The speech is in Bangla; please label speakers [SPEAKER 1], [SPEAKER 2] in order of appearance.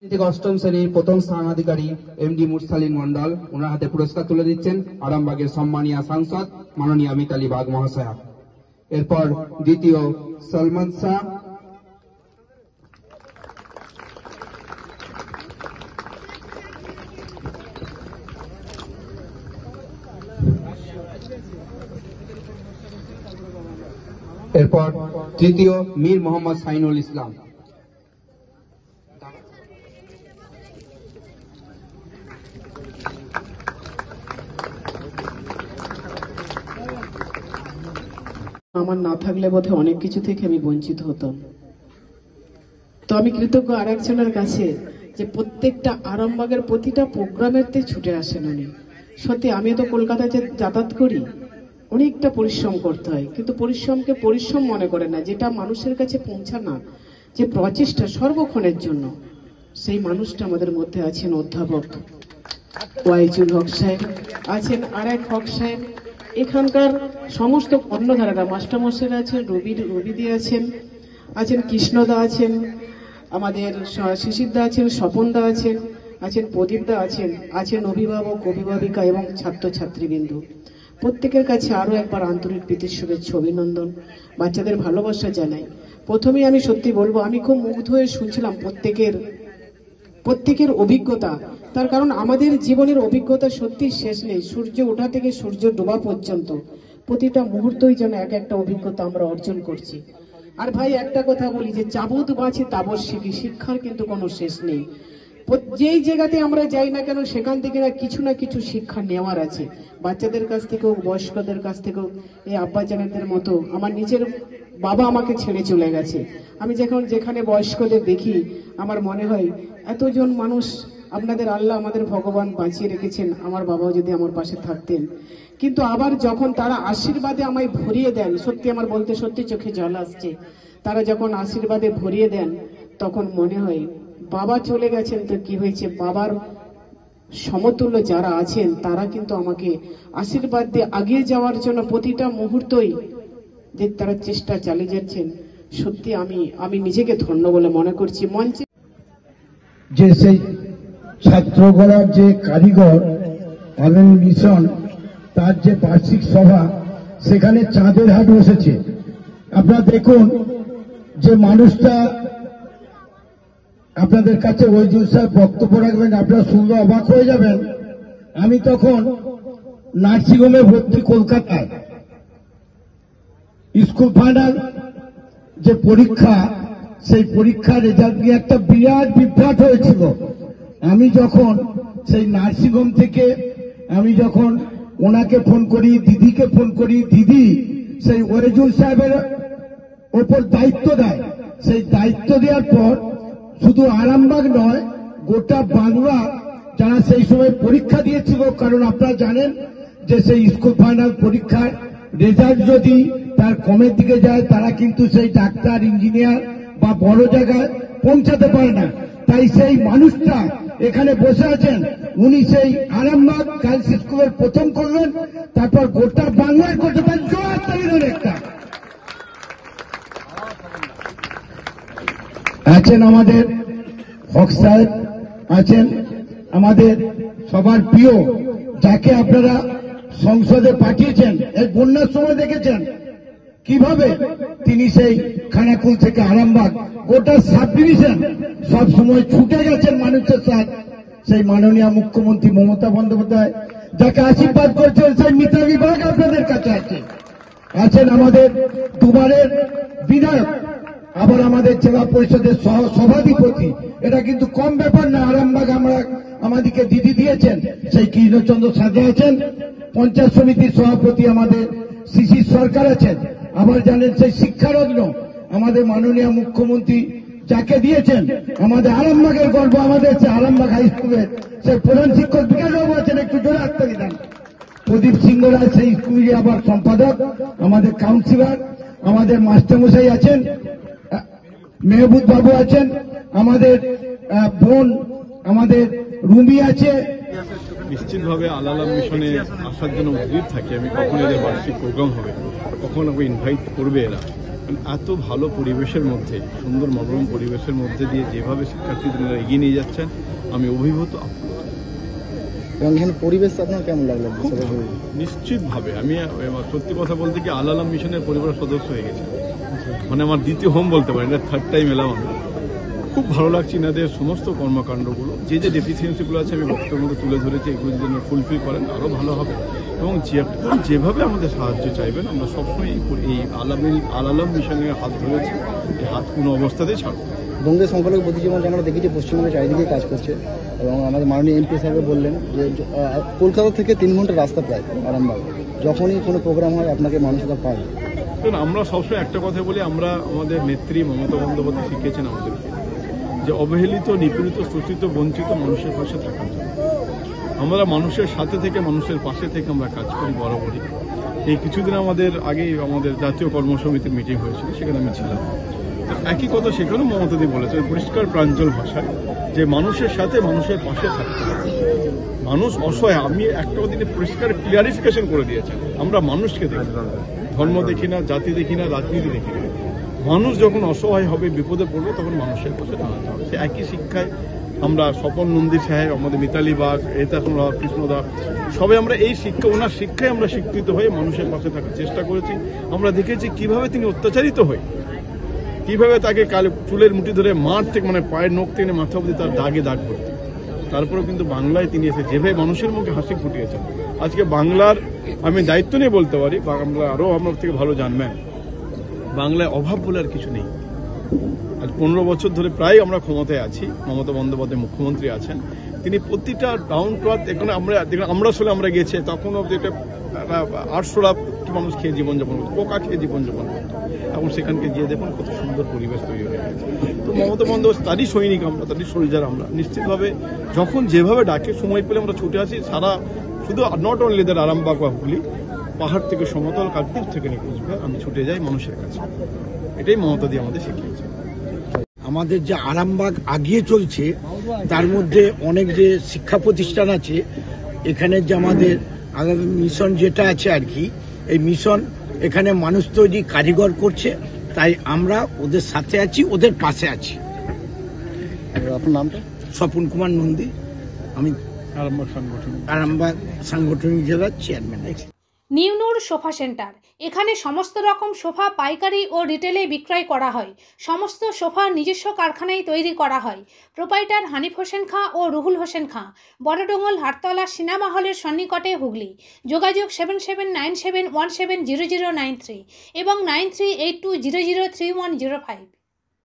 [SPEAKER 1] অষ্টম শ্রেণীর প্রথম স্থানাধিকারী এমডি মুরসালিন মন্ডল ওনার হাতে পুরস্কার তুলে দিচ্ছেন আরামবাগের সম্মানীয় সাংসদ মাননীয় মিতালি বাগ মহাশয়া। এরপর দ্বিতীয় সলমান শাহ, এরপর তৃতীয় মীর মোহাম্মদ সাইনুল ইসলাম।
[SPEAKER 2] আমার না থাকলে বোধহয় অনেক কিছু থেকে আমি বঞ্চিত হতাম। তো আমি কৃতজ্ঞ আর একজনের কাছে যে প্রত্যেকটা আরামবাগের প্রতিটা প্রোগ্রামেরতে ছুটে আসেন উনি। সত্যি আমি তো কলকাতায় যে যাতায়াত করি অনেকটা পরিশ্রম করতে হয়, কিন্তু পরিশ্রমকে পরিশ্রম মনে করে না, যেটা মানুষের কাছে পৌঁছানো যে প্রচেষ্টা সর্বক্ষণের জন্য, সেই মানুষটা আমাদের মধ্যে আছেন অধ্যাপক ওয়াইজুল হক সাহেব, আছেন আর এক হক সাহেব, এখানকার সমস্ত কর্ণধারেরা মাস্টারমশাইরা আছেন, রবিদি আছেন কৃষ্ণদা আছেন, আমাদের শিশিরদা আছেন, স্বপনদা আছেন প্রদীপদা আছেন অভিভাবক অভিভাবিকা এবং ছাত্রছাত্রীবৃন্দ। প্রত্যেকের কাছে আরো একবার আন্তরিক প্রীতির শুভেচ্ছা অভিনন্দন, বাচ্চাদের ভালোবাসা জানাই। প্রথমেই আমি সত্যি বলবো, আমি খুব মুগ্ধ হয়ে শুনছিলাম প্রত্যেকের অভিজ্ঞতা। তার কারণ আমাদের জীবনের অভিজ্ঞতা সত্যি শেষ নেই, সূর্য ওঠা থেকে সূর্য ডোবা পর্যন্ত প্রতিটা মুহূর্তই যেন এক একটা অভিজ্ঞতা আমরা অর্জন করছি। আর ভাই একটা কথা বলি, যে যাবৎ বাঁচি তাবৎ শিখি, শিক্ষার কিন্তু কোনো শেষ নেই। যেই জায়গাতে আমরা যাই না কেন সেখান থেকে না কিছু শিক্ষা নেওয়ার আছে, বাচ্চাদের কাছ থেকেও বয়স্কদের কাছ থেকেও। এই আব্বাজানেদের মতো আমার নিজের বাবা আমাকে ছেড়ে চলে গেছে, আমি যেখানে বয়স্কদের দেখি আমার মনে হয় এতজন মানুষ আপনাদের আল্লাহ আমাদের ভগবান বাঁচিয়ে রেখেছেন, আমার বাবাও যদি আমার পাশে থাকতেন। কিন্তু আবার যখন তারা আশীর্বাদে আমায় ভরিয়ে দেন, সত্যি আমার বলতে সত্যি চোখে জল আসছে, তারা যখন আশীর্বাদে ভরিয়ে দেন তখন মনে হয় বাবা চলে গেছেন তো কি হয়েছে, বাবার সমতুল্য যারা আছেন তারা কিন্তু আমাকে আশীর্বাদ দিয়ে এগিয়ে যাওয়ার জন্য প্রতিটা মুহূর্তই যে তারা চেষ্টা চালিয়ে যাচ্ছেন। সত্যি আমি নিজেকে ধন্য বলে মনে করছি। মঞ্চে
[SPEAKER 3] যে সেই ছাত্র গড়ার যে কারিগর আলম মিশন, তার যে বার্ষিক সভা, সেখানে চাঁদের হাট বসেছে। আপনারা দেখুন যে মানুষটা, আপনাদের কাছে ওয়াইজুল সাহেব বক্তব্য রাখবেন, আপনারা শুনলে অবাক হয়ে যাবেন। আমি তখন নার্সিংহোমে ভর্তি কলকাতায়, স্কুল ফাইনাল যে পরীক্ষা, সেই পরীক্ষার রেজাল্ট নিয়ে একটা বিরাট বিভ্রাট হয়েছিল। আমি যখন সেই নার্সিংহোম থেকে যখন ওনাকে ফোন করি, দিদিকে ফোন করি, দিদি সেই ওয়াইজুল সাহেবের ওপর দায়িত্ব দেয়। সেই দায়িত্ব দেওয়ার পর শুধু আরামবাগ নয়, গোটা বাংলা যারা সেই সময় পরীক্ষা দিয়েছিল, কারণ আপনারা জানেন যে সেই স্কুল ফাইনাল পরীক্ষার রেজাল্ট যদি তার কমের দিকে যায়, তারা কিন্তু সেই ডাক্তার, ইঞ্জিনিয়ার বা বড় জায়গায় পৌঁছাতে পারে না। তাই সেই মানুষটা এখানে বসে আছেন, উনি সেই আরামবাগ গার্লস স্কুলের প্রথম করলেন, তারপর গোটা বাংলায় করতে পারেন। জোয়ার তালিমের একটা আছেন আমাদের হক সাহেব, আছেন আমাদের সবার প্রিয়, যাকে আপনারা সংসদে পাঠিয়েছেন। এই বন্যার সময় দেখেছেন কিভাবে তিনি সেই খানাকুল থেকে আরামবাগ গোটা সাব ডিভিশন সব সময় ছুটে গেছেন মানুষের সাথে। সেই মাননীয় মুখ্যমন্ত্রী মমতা বন্দ্যোপাধ্যায় যাকে আশীর্বাদ করছেন, সেই মিতালি বাগ আপনাদের কাছে আছেন আমাদের দুবারের বিধায়ক, আবার আমাদের জেলা পরিষদের সভাধিপতি। এটা কিন্তু কম ব্যাপার না। আরামবাগ আমাদেরকে দিদি দিয়েছেন, সেই কৃষ্ণচন্দ্র সাজা আছেন, পঞ্চায়েত সমিতির সভাপতি আমাদের শিশির সরকার আছেন। আবার জানেন সেই শিক্ষারত্ন আমাদের মাননীয় মুখ্যমন্ত্রী যাকে দিয়েছেন, আমাদের আরামবাগের গর্ব, আমাদের আরামবাগ হাই স্কুলের সেই প্রধান শিক্ষক বিকাশবাবু আছেন, একটু জোরে হাততালি দেন। প্রদীপ সিংহ রায় সেই স্কুলের আবার সম্পাদক, আমাদের কাউন্সিলর, আমাদের মাস্টারমশাই আছেন, মেহবুব বাবু আছেন, আমাদের বোন আমাদের রুমি আছে।
[SPEAKER 4] নিশ্চিতভাবে আল আলাম মিশনে আসার জন্য উদ্গ্রীব থাকি আমি, কখন এদের বার্ষিক প্রোগ্রাম হবে, কখন আমাকে ইনভাইট করবে এরা। এত ভালো পরিবেশের মধ্যে, সুন্দর মনোরম পরিবেশের মধ্যে দিয়ে যেভাবে শিক্ষার্থীদের এগিয়ে নিয়ে যাচ্ছেন, আমি অভিভূত।
[SPEAKER 5] এবং এখানে পরিবেশ আপনার কেমন লাগলো?
[SPEAKER 4] নিশ্চিতভাবে আমি সত্যি কথা বলতে কি আল আলাম মিশনের পরিবারের সদস্য হয়ে গেছি, মানে আমার দ্বিতীয় হোম বলতে পারি, এটা থার্ড টাইম এলাম আমি। খুব ভালো লাগছে এনাদের সমস্ত কর্মকাণ্ডগুলো, যে ডেফিসিয়েন্সিগুলো আছে আমি বক্তব্যের মধ্যে তুলে ধরেছি, এগুলো যদি ফুলফিল করেন আরও ভালো হবে। এবং যেভাবে আমাদের সাহায্য চাইবেন আমরা সবসময় এই আল আলাম মিশনের হাত ধরেছি, এই হাত কোনো অবস্থাতেই ছাড়ব।
[SPEAKER 5] বঙ্গের সংখ্যালঘু প্রতিজীবন আমরা দেখেছি পশ্চিমবঙ্গের চারিদিকে কাজ করছে, এবং আমাদের মাননীয় এমপি সাহেব বললেন যে কলকাতা থেকে 3 ঘন্টা রাস্তা প্রায় আরামবাগ, যখনই কোনো প্রোগ্রাম হয় আপনাকে মানুষরা পায়।
[SPEAKER 4] আমরা সবসময় একটা কথা বলি, আমরা আমাদের নেত্রী মমতা বন্দ্যোপাধ্যায় শিখিয়েছেন আমাদেরকে যে অবহেলিত, নিপীড়িত, শোষিত, বঞ্চিত মানুষের পাশে থাকার জন্য। আমরা মানুষের সাথে থেকে, মানুষের পাশে থেকে আমরা কাজ করি বরাবরই। এই কিছুদিন আমাদের আগেই আমাদের জাতীয় কর্মসমিতির মিটিং হয়েছিল, সেখানে আমি ছিলাম। একই কথা সেখানেও মমতাদি বলেছে পরিষ্কার প্রাঞ্জল ভাষায় যে মানুষের সাথে, মানুষের পাশে থাকতে হবে। মানুষ অসহায়, আমি একটা দিনে পরিষ্কার ক্লিয়ারিফিকেশন করে দিয়েছেন, আমরা মানুষকে দেখি, ধর্ম দেখি না, জাতি দেখি না, রাজনীতি দেখি না। মানুষ যখন অসহায় হবে, বিপদে পড়বে, তখন মানুষের পাশে দাঁড়াতে হবে। সে একই শিক্ষায় আমরা স্বপন নন্দী সাহেব, আমাদের মিতালি বাগ, এতাসুরা, কৃষ্ণদা, সবাই আমরা এই শিক্ষা, ওনার শিক্ষায় আমরা শিক্ষিত হয়ে মানুষের পাশে থাকার চেষ্টা করেছি। আমরা দেখেছি কিভাবে তিনি অত্যাচারিত হয়ে, কিভাবে তাকে চুলের মুঠি ধরে মাঠ থেকে, মানে পায়ের নখ থেকে মাথা অবধি তার দাগে দাগ পড়তে, তারপরেও কিন্তু বাংলায় তিনি এসে যেভাবে মানুষের মুখে হাসি ফুটিয়েছেন। আজকে বাংলার আমি দায়িত্ব নিয়ে বলতে পারি, বাংলা আরও আমার থেকে ভালো জানবেন, বাংলায় অভাব বলে আর কিছু নেই। আজ 15 বছর ধরে প্রায় আমরা ক্ষমতায় আছি, মমতা বন্দ্যোপাধ্যায় মুখ্যমন্ত্রী আছেন, তিনি প্রতিটা ডাউন ক্লথ, এখানে আমরা আসলে আমরা গেছে তখন অব্দি এটা 800 লাখ মানুষ খেয়ে জীবনযাপন করতো, পোকা খেয়ে জীবনযাপন করতো। এখন সেখানকে গিয়ে দেখুন কত সুন্দর পরিবেশ তৈরি হয়ে গেছে। তো মমতা বন্দ্যোপাধ্যায় তারই সৈনিক আমরা, তারই সোলজার আমরা। নিশ্চিতভাবে যখন যেভাবে ডাকে, সময় পেলে আমরা ছুটে আসি সারা, শুধু নট অনলি দ্যাট আরামবাগ বা হুগলি, পাহাড় থেকে সমতল, কাকদ্বীপ থেকে নিকুচবিহার, আমি ছুটে যাই মানুষের কাছে। এটাই মমতা দিয়ে আমাদের শিখিয়েছে।
[SPEAKER 3] আমাদের যে আরামবাগ আগিয়ে চলছে, তার মধ্যে অনেক যে শিক্ষা প্রতিষ্ঠান আছে, এখানে যে আমাদের আলাদা মিশন যেটা আছে আর কি, এই মিশন এখানে মানুষ তৈরি কারিগর করছে, তাই আমরা ওদের সাথে আছি, ওদের পাশে আছি।
[SPEAKER 5] আপনার নামটা?
[SPEAKER 3] স্বপন কুমার নন্দী, আমি আরামবাগ সাংগঠনিক জেলার চেয়ারম্যান আছি।
[SPEAKER 6] নিউ নূর সোফা সেন্টার, এখানে সমস্ত রকম সোফা পাইকারি ও রিটেলে বিক্রয় করা হয়। সমস্ত সোফা নিজস্ব কারখানায় তৈরি করা হয়। প্রোপাইটার হানিফ হোসেন খাঁ ও রুহুল হোসেন খাঁ, বড়ডোঙ্গল হাটতলা সিনেমা হলের সন্নিকটে, হুগলি। যোগাযোগ 7797170093 এবং 9382003105।